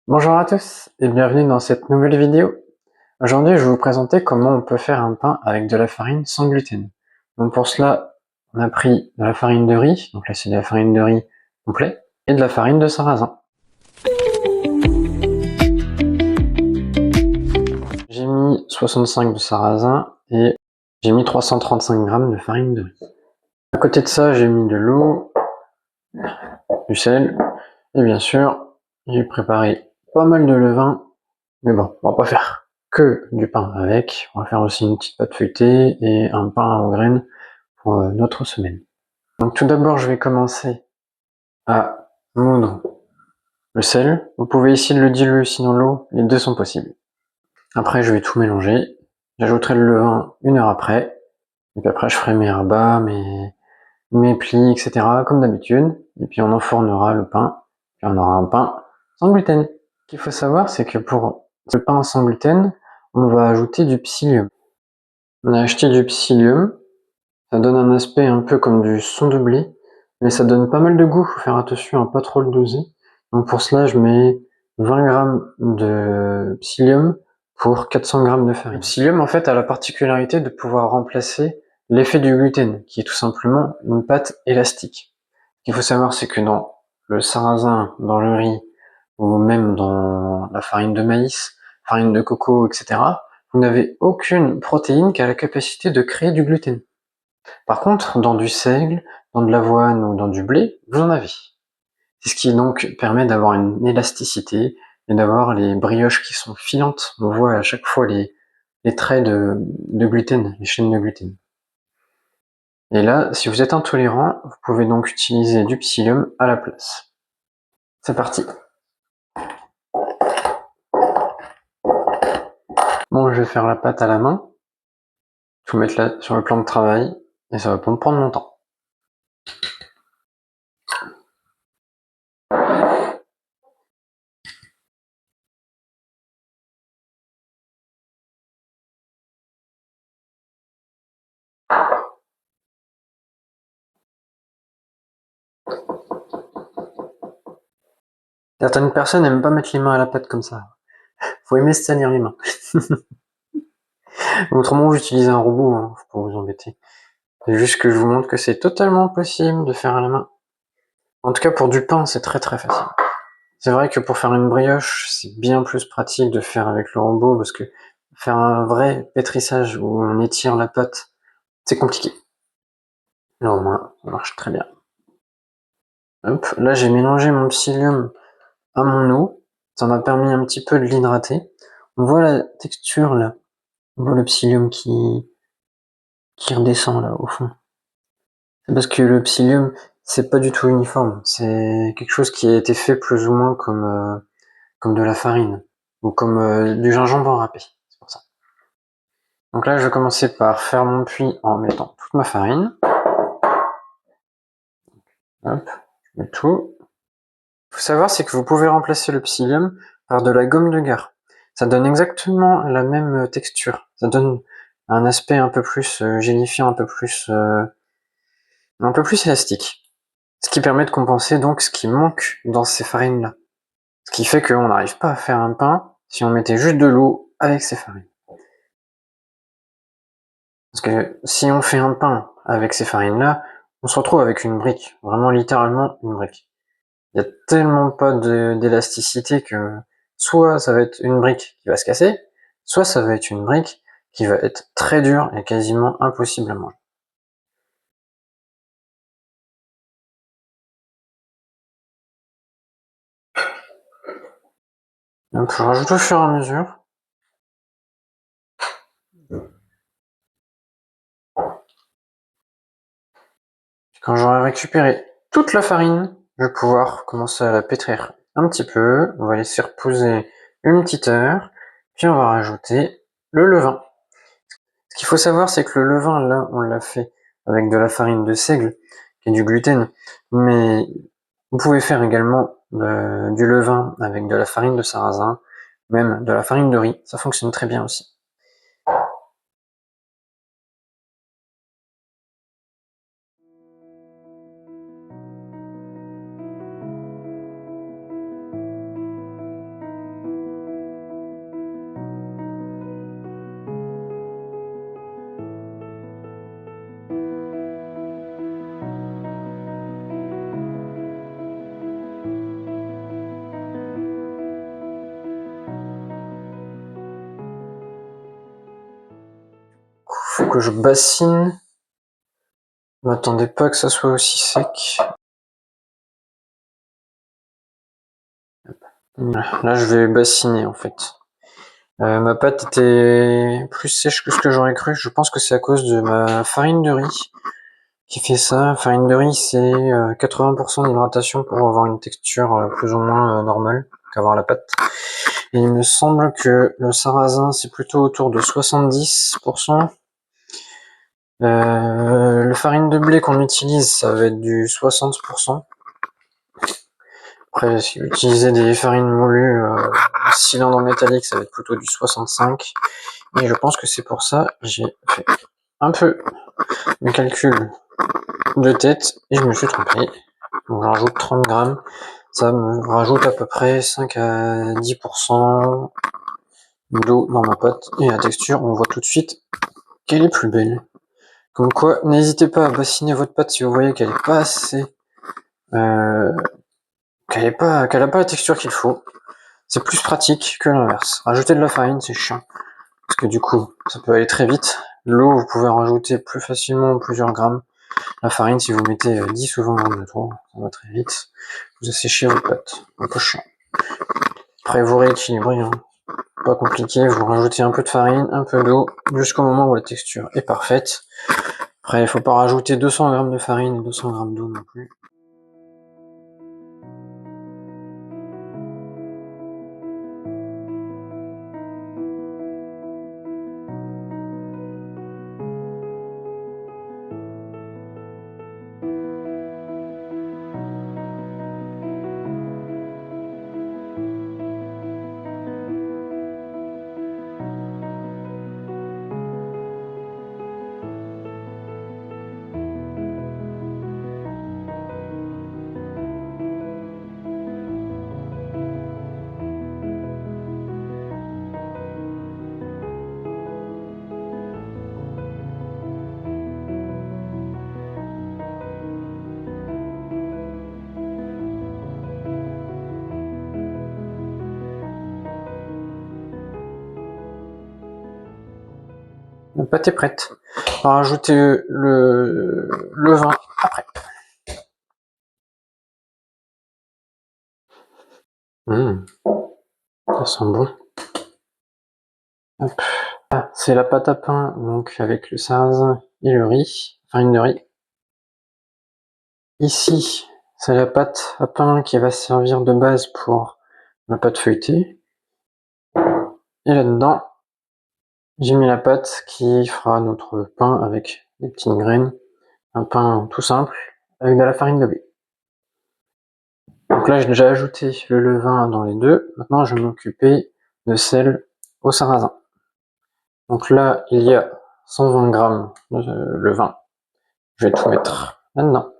Bonjour à tous et bienvenue dans cette nouvelle vidéo. Aujourd'hui, je vais vous présenter comment on peut faire un pain avec de la farine sans gluten. Donc pour cela, on a pris de la farine de riz, donc là c'est de la farine de riz complet, et de la farine de sarrasin. J'ai mis 65 de sarrasin et j'ai mis 335 g de farine de riz. À côté de ça, j'ai mis de l'eau, du sel, et bien sûr, j'ai préparé pas mal de levain, mais bon, on va pas faire que du pain avec, on va faire aussi une petite pâte feuilletée et un pain aux graines pour notre semaine. Donc tout d'abord, je vais commencer à moudre le sel. Vous pouvez ici le diluer aussi dans l'eau, les deux sont possibles. Après, je vais tout mélanger. J'ajouterai le levain 1 heure après. Et puis après, je ferai mes rabats, mes plis, etc. comme d'habitude. Et puis on enfournera le pain. Puis on aura un pain sans gluten. Ce qu'il faut savoir, c'est que pour le pain sans gluten, on va ajouter du psyllium. On a acheté du psyllium. Ça donne un aspect un peu comme du son de blé, mais ça donne pas mal de goût, faut faire attention à pas trop le doser. Donc pour cela, je mets 20 g de psyllium pour 400 g de farine. Le psyllium, en fait, a la particularité de pouvoir remplacer l'effet du gluten, qui est tout simplement une pâte élastique. Ce qu'il faut savoir, c'est que dans le sarrasin, dans le riz, ou même dans la farine de maïs, farine de coco, etc., vous n'avez aucune protéine qui a la capacité de créer du gluten. Par contre, dans du seigle, dans de l'avoine ou dans du blé, vous en avez. C'est ce qui donc permet d'avoir une élasticité et d'avoir les brioches qui sont filantes. On voit à chaque fois les traits de gluten, les chaînes de gluten. Et là, si vous êtes intolérant, vous pouvez donc utiliser du psyllium à la place. C'est parti. Bon, je vais faire la pâte à la main, tout mettre là sur le plan de travail, et ça va pas me prendre mon temps. Certaines personnes n'aiment pas mettre les mains à la pâte comme ça. Faut aimer se salir les mains. Autrement, vous utilisez un robot, hein, faut pas vous embêter. C'est juste que je vous montre que c'est totalement possible de faire à la main. En tout cas, pour du pain, c'est très très facile. C'est vrai que pour faire une brioche, c'est bien plus pratique de faire avec le robot, parce que faire un vrai pétrissage où on étire la pâte, c'est compliqué. Là, au moins, ça marche très bien. Hop, là, j'ai mélangé mon psyllium à mon eau. Ça m'a permis un petit peu de l'hydrater. On voit la texture, là. On voit le psyllium qui redescend, là, au fond. C'est parce que le psyllium, c'est pas du tout uniforme. C'est quelque chose qui a été fait plus ou moins comme de la farine. Ou comme du gingembre râpé. C'est pour ça. Donc là, je vais commencer par faire mon puits en mettant toute ma farine. Hop, je mets tout. Il faut savoir, c'est que vous pouvez remplacer le psyllium par de la gomme de gare. Ça donne exactement la même texture. Ça donne un aspect un peu plus gélifiant, un peu plus élastique. Ce qui permet de compenser donc ce qui manque dans ces farines-là. Ce qui fait qu'on n'arrive pas à faire un pain si on mettait juste de l'eau avec ces farines. Parce que si on fait un pain avec ces farines-là, on se retrouve avec une brique, vraiment littéralement une brique. Il n'y a tellement pas d'élasticité que soit ça va être une brique qui va se casser, soit ça va être une brique qui va être très dure et quasiment impossible à manger. Donc je rajoute au fur et à mesure. Quand j'aurai récupéré toute la farine, je vais pouvoir commencer à la pétrir un petit peu. On va laisser reposer une petite heure, puis on va rajouter le levain. Ce qu'il faut savoir, c'est que le levain, là, on l'a fait avec de la farine de seigle, qui est du gluten, mais vous pouvez faire également du levain avec de la farine de sarrasin, même de la farine de riz, ça fonctionne très bien aussi. que je bassine. Ne m'attendez pas que ça soit aussi sec. Là, je vais bassiner en fait. Ma pâte était plus sèche que ce que j'aurais cru. Je pense que c'est à cause de ma farine de riz qui fait ça. Farine de riz, c'est 80% d'hydratation pour avoir une texture plus ou moins normale qu'avoir la pâte. Et il me semble que le sarrasin, c'est plutôt autour de 70%. Le farine de blé qu'on utilise, ça va être du 60%. Après, si vous utilisez des farines moulues cylindre métallique, ça va être plutôt du 65%. Et je pense que c'est pour ça que j'ai fait un peu de calcul de tête et je me suis trompé. Donc je rajoute 30 grammes. Ça me rajoute à peu près 5 à 10% d'eau dans ma pâte. Et la texture, on voit tout de suite qu'elle est plus belle. Comme quoi, n'hésitez pas à bassiner votre pâte si vous voyez qu'elle est pas assez... qu'elle a pas la texture qu'il faut. C'est plus pratique que l'inverse. Rajouter de la farine, c'est chiant. Parce que du coup, ça peut aller très vite. L'eau, vous pouvez en rajouter plus facilement plusieurs grammes. La farine, si vous mettez 10 ou 20 grammes de trop, ça va très vite. Vous asséchez vos pâtes. Un peu chiant. Après, vous rééquilibrez. Hein. Pas compliqué. Vous rajoutez un peu de farine, un peu d'eau, jusqu'au moment où la texture est parfaite. Après, il faut pas rajouter 200 grammes de farine et 200 grammes d'eau non plus. La pâte est prête. On va rajouter le levain après. Ça sent bon. Hop. Ah, c'est la pâte à pain, donc avec le sarrasin et le riz, farine de riz. Ici, c'est la pâte à pain qui va servir de base pour la pâte feuilletée. Et là-dedans, j'ai mis la pâte qui fera notre pain avec des petites graines. Un pain tout simple, avec de la farine de blé. Donc là, j'ai déjà ajouté le levain dans les deux. Maintenant, je vais m'occuper de sel au sarrasin. Donc là, il y a 120 grammes de levain. Je vais tout mettre là-dedans.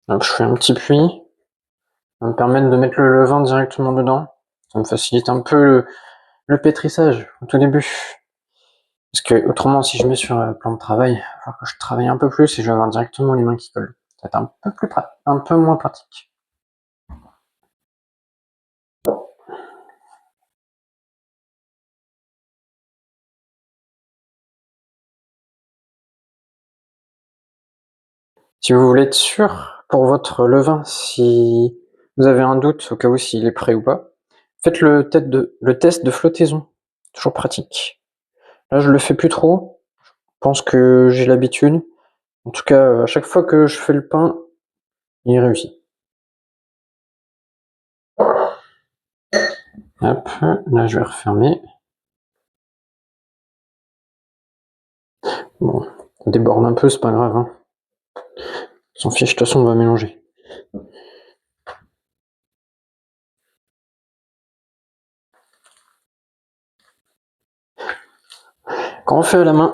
Donc je fais un petit puits. Ça va me permettre de mettre le levain directement dedans. Ça me facilite un peu le pétrissage au tout début. Parce que autrement, si je mets sur un plan de travail, il va falloir que je travaille un peu plus et je vais avoir directement les mains qui collent. Ça va être un peu moins pratique. Si vous voulez être sûr pour votre levain, si vous avez un doute au cas où s'il est prêt ou pas, faites le test de flottaison. Toujours pratique. Là, je le fais plus trop. Je pense que j'ai l'habitude. En tout cas, à chaque fois que je fais le pain, il réussit. Hop, là je vais refermer. Bon, ça déborde un peu, c'est pas grave. Hein. On s'en fiche, de toute façon on va mélanger. Quand on fait à la main,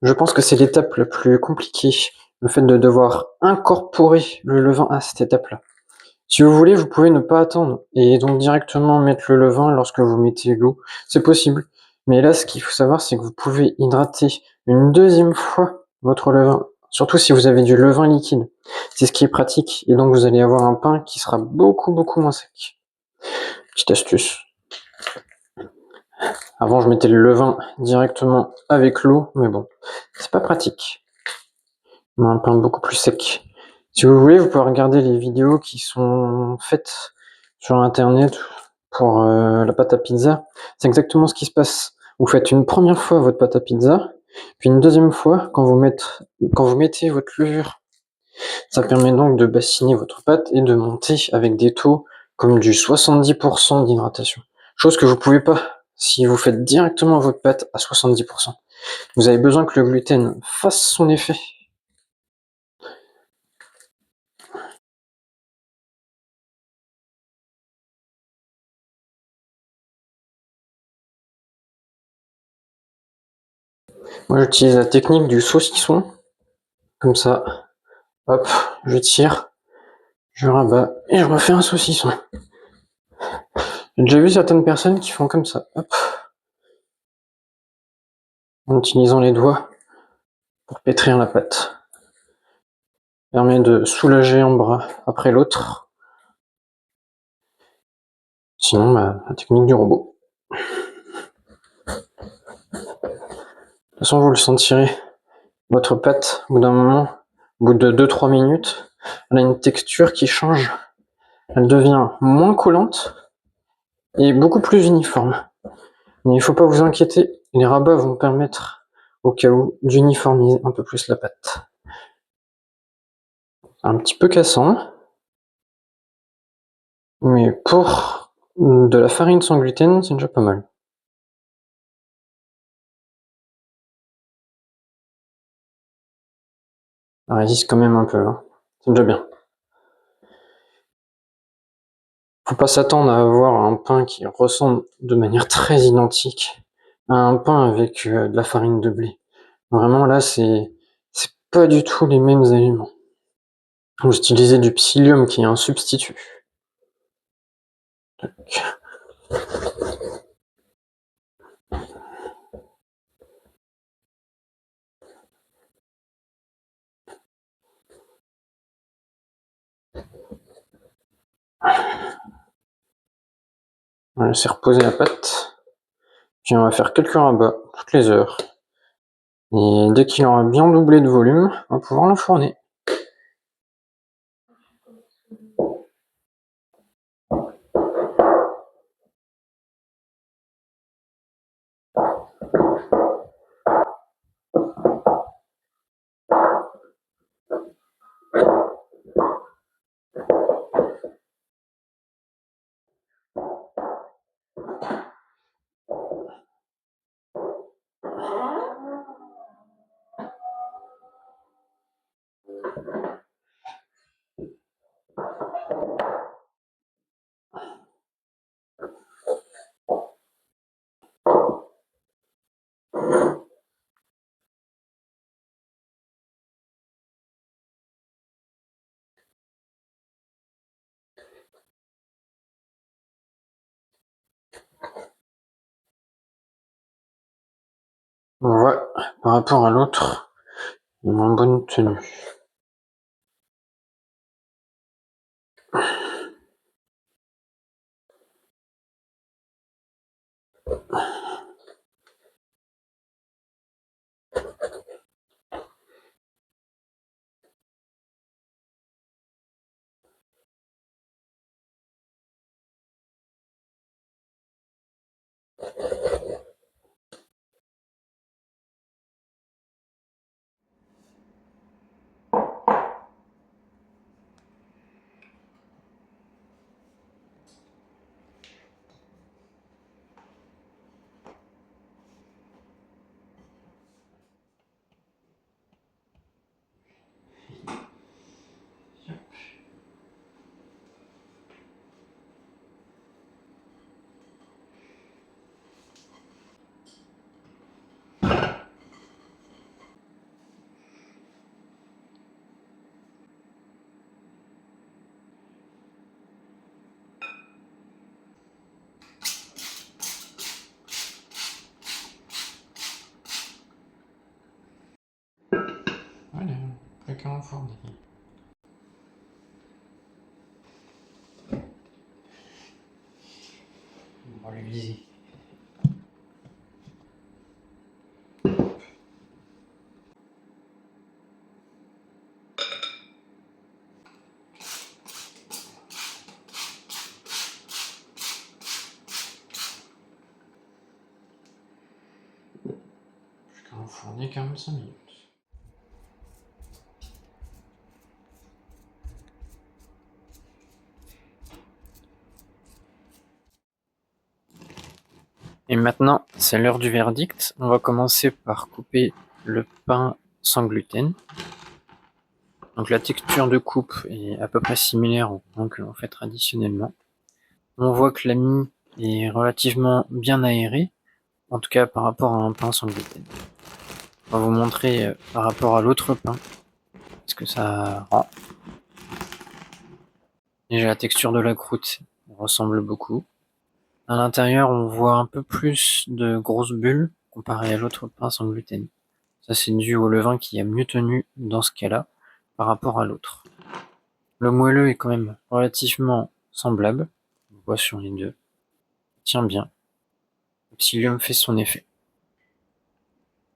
je pense que c'est l'étape la plus compliquée. Le fait de devoir incorporer le levain à cette étape-là. Si vous voulez, vous pouvez ne pas attendre et donc directement mettre le levain lorsque vous mettez l'eau. C'est possible. Mais là, ce qu'il faut savoir, c'est que vous pouvez hydrater une deuxième fois votre levain. Surtout si vous avez du levain liquide. C'est ce qui est pratique. Et donc, vous allez avoir un pain qui sera beaucoup moins sec. Petite astuce. Avant, je mettais le levain directement avec l'eau, mais bon, c'est pas pratique. On a un pain beaucoup plus sec. Si vous voulez, vous pouvez regarder les vidéos qui sont faites sur internet pour la pâte à pizza. C'est exactement ce qui se passe. Vous faites une première fois votre pâte à pizza, puis une deuxième fois, quand vous mettez votre levure, ça permet donc de bassiner votre pâte et de monter avec des taux comme du 70% d'hydratation. Chose que vous pouvez pas si vous faites directement votre pâte à 70%. Vous avez besoin que le gluten fasse son effet. Moi, j'utilise la technique du saucisson. Comme ça, hop, je tire, je rabats et je refais un saucisson. J'ai déjà vu certaines personnes qui font comme ça, hop, en utilisant les doigts pour pétrir la pâte. Ça permet de soulager un bras après l'autre. Sinon, la technique du robot. De toute façon, vous le sentirez. Votre pâte, au bout d'un moment, au bout de 2-3 minutes, elle a une texture qui change. Elle devient moins collante et beaucoup plus uniforme. Mais il ne faut pas vous inquiéter, les rabats vont permettre, au cas où, d'uniformiser un peu plus la pâte. Un petit peu cassant, mais pour de la farine sans gluten, c'est déjà pas mal. Ça résiste quand même un peu, hein. C'est déjà bien. Faut pas s'attendre à avoir un pain qui ressemble de manière très identique à un pain avec de la farine de blé. Vraiment là, c'est pas du tout les mêmes aliments. Vous utilisez du psyllium qui est un substitut. On va laisser reposer la pâte. Puis on va faire quelques rabats toutes les heures. Et dès qu'il aura bien doublé de volume, on va pouvoir l'enfourner. On voit, par rapport à l'autre, il est moins bonne tenue. Voilà, plus qu'à enfourner. On va le viser. Jusqu'à enfourner 45 minutes. Et maintenant, c'est l'heure du verdict. On va commencer par couper le pain sans gluten. Donc la texture de coupe est à peu près similaire au pain que l'on fait traditionnellement. On voit que la mie est relativement bien aérée, en tout cas par rapport à un pain sans gluten. On va vous montrer par rapport à l'autre pain ce que ça rend. Déjà la texture de la croûte ressemble beaucoup. À l'intérieur, on voit un peu plus de grosses bulles comparé à l'autre pain sans gluten. Ça, c'est dû au levain qui a mieux tenu dans ce cas-là par rapport à l'autre. Le moelleux est quand même relativement semblable. On voit sur les deux. Il tient bien. Le psyllium fait son effet.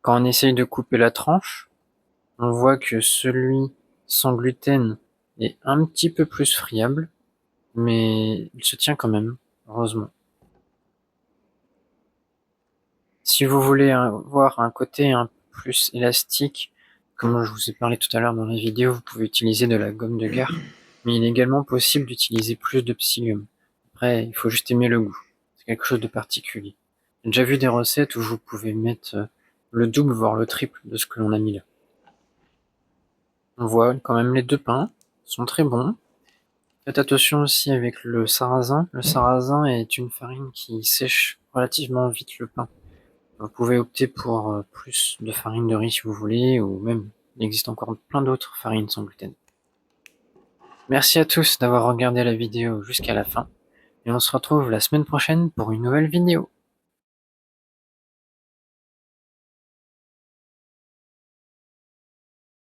Quand on essaye de couper la tranche, on voit que celui sans gluten est un petit peu plus friable, mais il se tient quand même, heureusement. Si vous voulez avoir un côté un peu plus élastique, comme je vous ai parlé tout à l'heure dans la vidéo, vous pouvez utiliser de la gomme de gare, mais il est également possible d'utiliser plus de psyllium. Après, il faut juste aimer le goût. C'est quelque chose de particulier. J'ai déjà vu des recettes où vous pouvez mettre le double, voire le triple de ce que l'on a mis là. On voit quand même les deux pains sont très bons. Faites attention aussi avec le sarrasin. Le sarrasin est une farine qui sèche relativement vite le pain. Vous pouvez opter pour plus de farine de riz si vous voulez, ou même il existe encore plein d'autres farines sans gluten. Merci à tous d'avoir regardé la vidéo jusqu'à la fin, et on se retrouve la semaine prochaine pour une nouvelle vidéo.